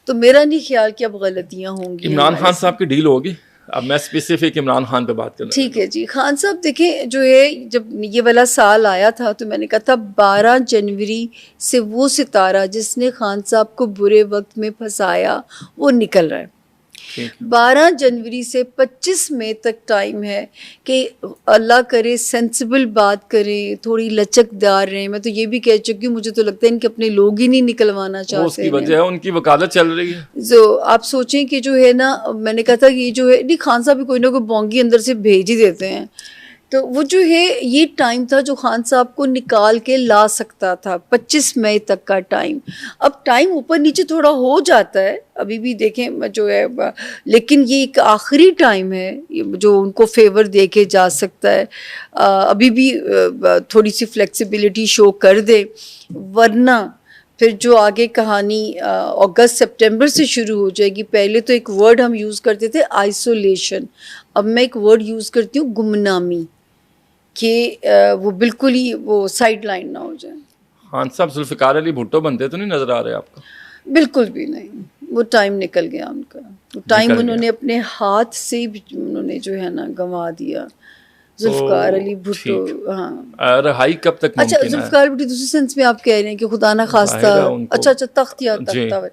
तो मेरा नहीं ख्याल कि अब गलतियां होंगी। इमरान खान साहब की डील होगी? अब मैं स्पेसिफिक इमरान खान पे बात कर रहा हूं। ठीक है जी, खान साहब देखें, जो है जब ये वाला साल आया था तो मैंने कहा था 12 जनवरी से वो सितारा जिसने खान साहब को बुरे वक्त में फंसाया वो निकल रहा है। 12 जनवरी से 25 मई तक टाइम है कि अल्लाह करे सेंसिबल बात करें, थोड़ी लचकदार रहें। मैं तो ये भी कह चुकी हूँ, मुझे तो लगता है इनके अपने लोग ही नहीं निकलवाना चाहते। उसकी वजह है उनकी वकालत चल रही है। जो आप सोचें कि जो है ना, मैंने कहा था कि ये जो है नहीं, खान साहब भी कोई ना कोई बोंगी अंदर से भेज ही देते हैं। तो वो जो है ये टाइम था जो खान साहब को निकाल के ला सकता था, 25 मई तक का टाइम। अब टाइम ऊपर नीचे थोड़ा हो जाता है, अभी भी देखें जो है, लेकिन ये एक आखिरी टाइम है जो उनको फेवर दे के जा सकता है। अभी भी थोड़ी सी फ्लेक्सिबिलिटी शो कर दे, वरना फिर जो आगे कहानी अगस्त सितंबर से शुरू हो जाएगी। पहले तो एक वर्ड हम यूज़ करते थे आइसोलेशन, अब मैं एक वर्ड यूज़ करती हूँ गुमनामी, कि वो बिल्कुल ही वो साइड लाइन ना हो जाए। खान साहब जुल्फ़िकार अली भुट्टो बनते तो नहीं नजर आ रहे आपको? बिल्कुल भी नहीं, वो टाइम निकल गया उनका। वो टाइम उन्होंने अपने हाथ से भी उन्होंने जो है ना गंवा दिया। जुल्फ़िकार अली भुट्टो, हाँ। रहाई कब तक मुमकिन है? अच्छा, जुल्फ़िकार भुट्टो दूसरे सेंस में आप कह रहे हैं कि खुदा ना खास्ता, अच्छा तख्ता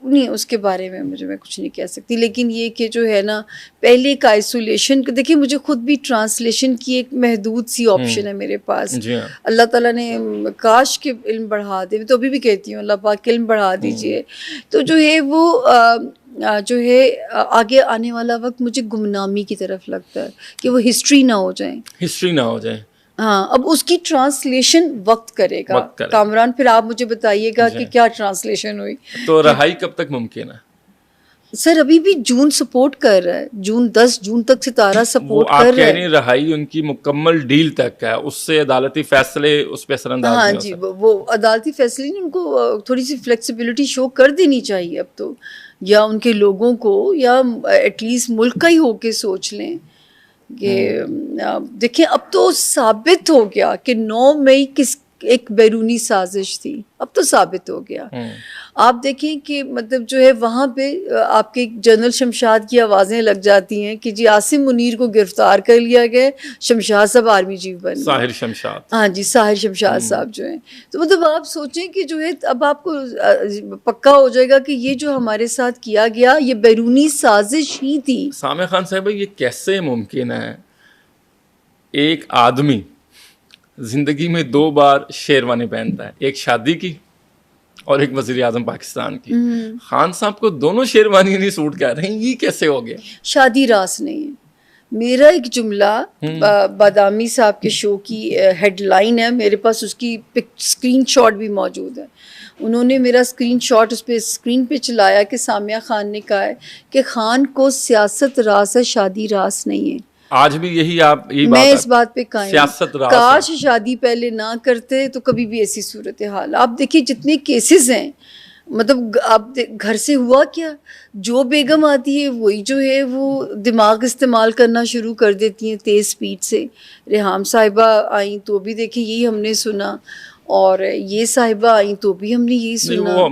नहीं, उसके बारे में मैं कुछ नहीं कह सकती। लेकिन ये कि जो है ना, पहले एक आइसोलेशन, देखिए मुझे खुद भी ट्रांसलेशन की एक महदूद सी ऑप्शन है मेरे पास। अल्लाह ताला ने काश के इल्म बढ़ा दे, मैं तो अभी भी कहती हूँ अल्लाह पाक इल्म बढ़ा दीजिए। तो जो है वो जो है आगे आने वाला वक्त मुझे गुमनामी की तरफ लगता है कि वो हिस्ट्री ना हो जाए। हाँ, अब उसकी ट्रांसलेशन वक्त करेगा। कामरान, फिर आप मुझे बताइएगा कि क्या ट्रांसलेशन हुई। तो रहाई कब तक मुमकिन है? सर अभी भी जून सपोर्ट कर रहा है, 10 जून तक सितारा सपोर्ट कर रहा है। आप कह रही हैं रहाई उनकी मुकम्मल डील तक है, उससे अदालती फैसले उस पर असरअंदाज हाँ जी, वो अदालती फैसले ने उनको थोड़ी सी फ्लेक्सिबिलिटी शो कर देनी चाहिए अब तो, या उनके लोगों को, या एटलीस्ट मुल्क का ही होके सोच लें कि देखिए अब तो साबित हो गया कि 9 मई किस एक बैरूनी साजिश थी, अब तो साबित हो गया। आप देखें कि मतलब जो है वहाँ पे आपके जनरल शमशाद की आवाज़ें लग जाती हैं कि जी आसिम मुनीर को गिरफ्तार कर लिया गया, शमशाद साहब आर्मी चीफ बन गए, साहिर शमशाद, हाँ जी साहिर शमशाद साहब जो हैं। तो मतलब आप सोचें कि जो है अब आपको पक्का हो जाएगा कि ये जो हमारे साथ किया गया ये बैरूनी साजिश ही थी। सामिया खान साहब, ये कैसे मुमकिन है एक आदमी जिंदगी में 2 बार शेरवानी पहनता है, एक शादी की और एक वज़ीर आज़म पाकिस्तान की। खान साहब को दोनों शेरवानी नहीं सूट कर रहे हैं, ये कैसे हो गया? शादी रास नहीं है। मेरा एक जुमला बादामी साहब के शो की हेडलाइन है, मेरे पास उसकी स्क्रीनशॉट भी मौजूद है। उन्होंने मेरा स्क्रीनशॉट उस पर स्क्रीन पे चलाया कि सामिया खान ने कहा है कि खान को सियासत रास है, शादी रास नहीं है। आज भी यही मैं इस बात पे कायम, काश है। शादी पहले ना करते तो कभी भी ऐसी सूरत हाल। आप देखिए जितने केसेस हैं, मतलब आप घर से हुआ क्या, जो बेगम आती है वही जो है वो दिमाग इस्तेमाल करना शुरू कर देती हैं तेज़ स्पीड से। रेहाम साहिबा आई तो भी देखिए यही हमने सुना, और ये साहिबा आई तो भी हमने यही सुना। वो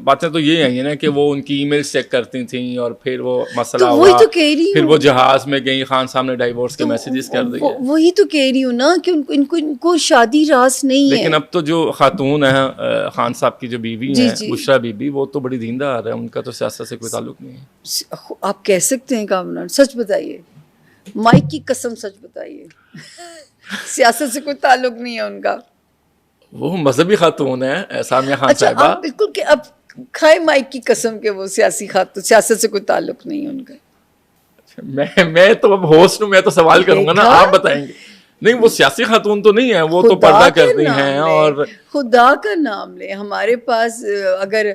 बातें तो ये आई है ना कि वो उनकी ईमेल्स चेक करती थी और फिर वो मसला तो वही तो कह रही फिर वो जहाज में गई, खान साहब ने डाइवोर्स के मैसेजेस कर दिए। वही तो कह रही हूँ ना कि इनको शादी रास नहीं है। लेकिन अब तो जो खातून है खान साहब की जो बीवी है बुशरा बीबी, वो तो बड़ी दीनदार है, उनका तो सियासत से कोई ताल्लुक नहीं है। आप कह सकते हैं कामरान, सच बताइए, माइक की कसम सच बताइए सियासत से कोई ताल्लुक नहीं है उनका। वो मजहबी खातून है सामिया खान साहिबा। आप बिल्कुल कि अब खाए माइक की कसम के वो सियासी खातून, सियासत से कोई ताल्लुक नहीं है उनका। मैं तो अब होस्ट हूँ, मैं तो सवाल करूंगा ना, आप बताएंगे। नहीं, वो सियासी खातून तो नहीं है, वो तो पर्दा करती हैं। और खुदा का नाम ले, हमारे पास अगर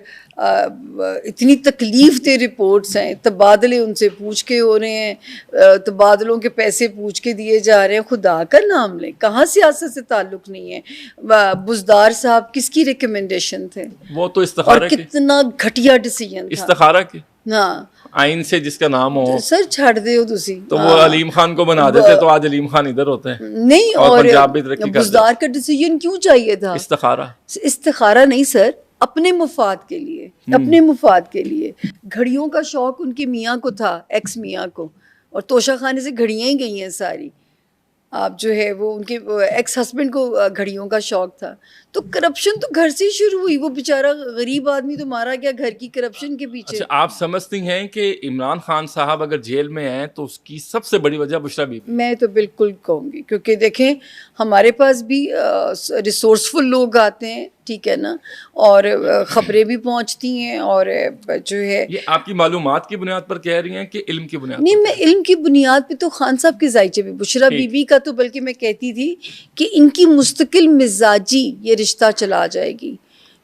इतनी तकलीफ दे रिपोर्ट्स हैं, तबादले उनसे पूछ के हो रहे हैं, तबादलों के पैसे पूछ के दिए जा रहे हैं, खुदा का नाम ले, कहाँ सियासत से ताल्लुक नहीं है। बुज़दार साहब किसकी रिकमेंडेशन थे? वो तो इस्तिखारा, और कितना घटिया डिसीजन था, इस्तिखारा की। हाँ, आइन से जिसका नाम हो। सर छड़ दे हो तुसी, तो वो अलीम खान को बना देते तो आज अलीम खान इधर होते हैं नहीं। और पंजाब भी तरक्की करते। बुज़दार का डिसीजन क्यों चाहिए था? इस्तिखारा नहीं सर, अपने मुफाद के लिए, अपने मुफाद के लिए। घड़ियों का शौक उनके मियाँ को था, एक्स मियाँ को, और तोशा खाने से घड़ियाँ ही गई हैं सारी। आप जो है वो उनके एक्स हस्बैंड को घड़ियों का शौक था। तो करप्शन तो घर से ही शुरू हुई। वो बेचारा गरीब आदमी तो मारा गया घर की करप्शन के पीछे। अच्छा, आप समझती हैं कि इमरान खान साहब अगर जेल में हैं तो उसकी सबसे बड़ी वजह बुशरा बीबी? मैं तो बिल्कुल कहूँगी, क्योंकि देखें हमारे पास भी रिसोर्सफुल लोग आते हैं, ठीक है ना, और ख़बरें भी पहुँचती हैं, और जो है ये आपकी मालूमात की बुनियाद पर कह रही हैं कि इल्म की बुनियाद नहीं, पर? मैं इल्म की बुनियाद पे तो खान साहब के जायचे भी, बुशरा ठीक। बीबी का तो बल्कि मैं कहती थी कि इनकी मुस्तकिल मिजाजी ये रिश्ता चला जाएगी,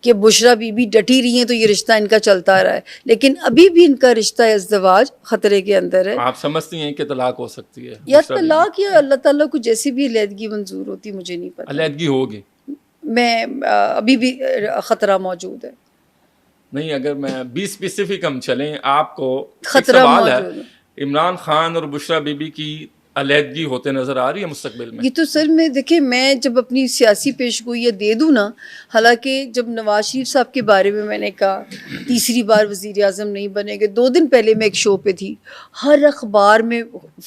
कि बुशरा बीबी डटी रही हैं तो ये रिश्ता इनका चलता रहा है, लेकिन अभी भी इनका रिश्ता इज़्दिवाज खतरे के अंदर है। आप समझती हैं कि तलाक हो सकती है? या बुशरा बीबी? तलाक या अल्लाह ताला को जैसी भी अलहदगी मंजूर होती, मुझे नहीं पता। अलहदगी होगी? मैं अभी भी ख़तरा मौजूद है। नहीं, अगर मैं 20 स्पेसिफिक हम चलें, आपको एक खतरा सवाल है, मौजूद है। इमरान खान और बुशरा बीबी की अलहदगी होते नजर आ रही है मुस्तकबिल में? ये तो सर में देखिए, मैं जब अपनी सियासी पेशगोई दे दूँ ना, हालांकि जब नवाज शरीफ साहब के बारे में मैंने कहा तीसरी बार वज़ीर आज़म नहीं बनेंगे, 2 दिन पहले मैं एक शो पे थी, हर अखबार में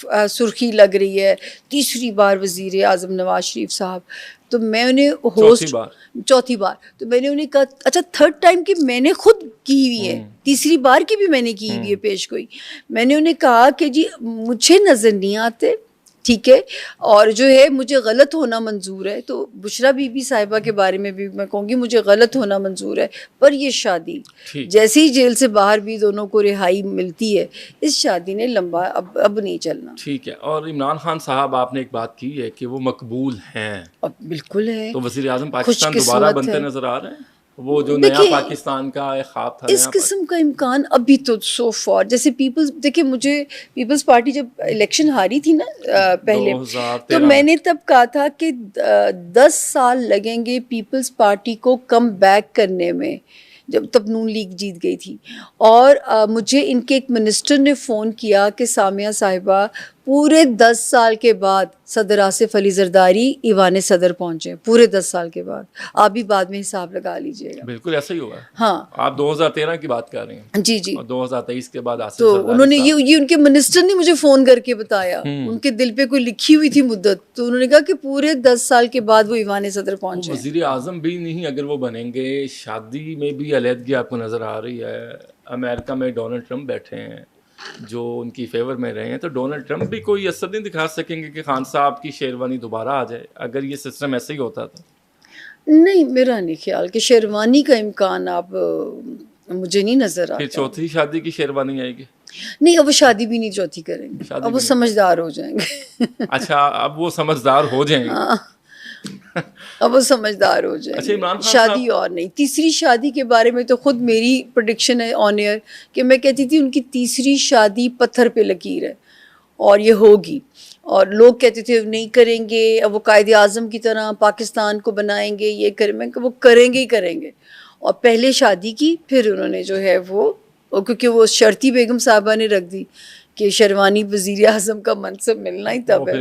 सुर्खी लग रही है तीसरी बार वज़ीर आज़म नवाज शरीफ साहब। तो मैं उन्हें होस्ट चौथी बार तो मैंने उन्हें कहा अच्छा थर्ड टाइम की मैंने खुद की हुई है, तीसरी बार की भी मैंने की हुई है पेशगोई। मैंने उन्हें कहा कि जी मुझे नज़र नहीं आते, ठीक है, और जो है मुझे गलत होना मंजूर है। तो बुशरा बीबी साहिबा के बारे में भी मैं कहूँगी मुझे गलत होना मंजूर है, पर ये शादी जैसे ही जेल से बाहर भी दोनों को रिहाई मिलती है, इस शादी ने लंबा अब नहीं चलना। ठीक है। और इमरान खान साहब, आपने एक बात की है कि वो मकबूल हैं, अब बिल्कुल है, तो वज़ीर आज़म पाकिस्तान दोबारा बनते नजर आ रहे हैं? वो जो नया पाकिस्तान का एक ख्वाब था, इस किस्म का इम्कान अभी तो सो फॉर, जैसे पीपल्स, देखिए मुझे पीपल्स पार्टी जब इलेक्शन हारी थी ना पहले, तो मैंने तब कहा था कि 10 साल लगेंगे पीपल्स पार्टी को कम बैक करने में, जब तब नून लीग जीत गई थी। और मुझे इनके एक मिनिस्टर ने फ़ोन किया कि सामिया साहिबा पूरे 10 साल के बाद सदर आसिफ अली जरदारी ईवान सदर पहुंचे, पूरे 10 साल के बाद। आप भी बाद में हिसाब लगा लीजिएगा। बिल्कुल ऐसा ही हुआ है। हाँ, आप 2013 की बात कर रही हैं। जी जी। और 2023 के बाद आसिफ तो जरदारी उन्होंने ये उनके मिनिस्टर ने मुझे फ़ोन करके बताया, उनके दिल पे कोई लिखी हुई थी मुद्दत, तो उन्होंने कहा कि पूरे 10 साल के बाद वो ईवान सदर पहुंचे। वज़ीर आज़म भी नहीं अगर वो बनेंगे, शादी में भी अलहदगी आपको नज़र आ रही है। अमेरिका में डोनाल्ड ट्रंप बैठे हैं जो उनकी फेवर में रहे हैं, तो डोनाल्ड ट्रंप भी कोई असर नहीं दिखा सकेंगे कि खान साहब की शेरवानी दोबारा आ जाए, अगर ये सिस्टम ऐसे ही होता तो? नहीं, मेरा नहीं ख्याल कि शेरवानी का इम्कान आप मुझे नहीं नजर आता। फिर चौथी शादी की शेरवानी आएगी? नहीं, अब वो शादी भी नहीं चौथी करेंगे, अब वो समझदार हो जाएंगे। अच्छा, अब वो समझदार हो जाएंगे। अब वो समझदार हो जाएंगे। अच्छा, इमरान खान शादी और नहीं, तीसरी शादी के बारे में तो खुद मेरी प्रेडिक्शन है ऑन एयर कि मैं कहती थी उनकी तीसरी शादी पत्थर पे लकीर है और ये होगी। और लोग कहते थे नहीं करेंगे, अब वो कायदे आज़म की तरह पाकिस्तान को बनाएंगे, ये करें, मैं वो करेंगे ही करेंगे। और पहले शादी की, फिर उन्होंने जो है वो क्योंकि वो शर्ती बेगम साहबा ने रख दी कि शेरवानी वज़ीर आज़म का मनसब मिलना ही तब है।